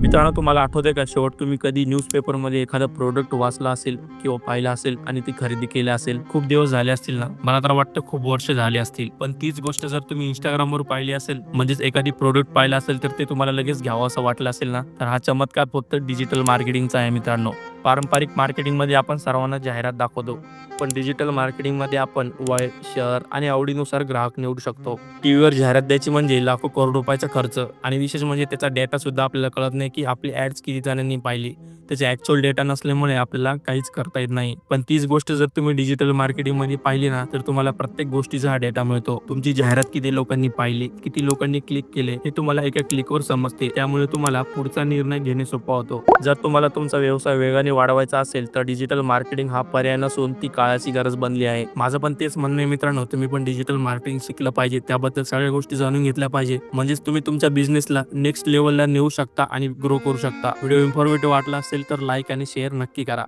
मित्रांनो, तुम्हाला आठवतंय का शेवट तुम्ही कधी न्यूजपेपरमध्ये एखादा प्रोडक्ट वाचला असेल किंवा पाहिला असेल आणि ती खरेदी केली असेल? खूप दिवस झाले असतील ना? मला तर वाटतं खूप वर्ष झाली असतील. पण तीच गोष्ट जर तुम्ही Instagramवर पाहिली असेल, म्हणजेच एखादी प्रोडक्ट पाहिला असेल, तर ते तुम्हाला लगेच घ्यावं असं वाटलं असेल ना, तर हा चमत्कार फक्त डिजिटल मार्केटिंगचा आहे मित्रांनो. पारंपरिक मार्केटिंगमध्ये आपण सर्वांना जाहिरात दाखवतो. पण डिजिटल मार्केटिंगमध्ये आपण वय, शहर आणि आवडीनुसार ग्राहक निवडू शकतो. टीव्हीवर जाहिरात द्यायची म्हणजे लाखो करोड रुपयाचा खर्च आणि विशेष म्हणजे त्याचा डेटा सुद्धा आपल्याला कळत नाही की आपली ॲड्स किती जणांनी पाहिली. त्याचा ॲक्चुअल डेटा नसल्यामुळे आपल्याला काहीच करता येत नाही. पण तीच गोष्ट जर तुम्ही डिजिटल मार्केटिंगमध्ये पाहिली ना, तर तुम्हाला प्रत्येक गोष्टीचा हा डेटा मिळतो. तुमची जाहिरात किती लोकांनी पाहिली, किती लोकांनी क्लिक केले, हे तुम्हाला एका क्लिकवर समजते. त्यामुळे तुम्हाला पुढचा निर्णय घेणे सोपा होतो. जर तुम्हाला तुमचा व्यवसाय वेगाने वाढवायचा असेल, तर डिजिटल मार्केटिंग हा पर्याय नसून ती काळाची गरज बनली आहे. माझं पण तेच म्हणणं आहे मित्रांनो, तुम्ही पण डिजिटल मार्केटिंग शिकलं पाहिजे. त्याबद्दल सगळ्या गोष्टी जाणून घेतल्या पाहिजे. म्हणजेच तुम्ही तुमच्या बिझनेसला नेक्स्ट लेव्हलला नेऊ शकता आणि ग्रो करू शकता. व्हिडिओ इन्फॉर्मेटिव्ह वाटला असेल तर लाईक आणि शेअर नक्की करा.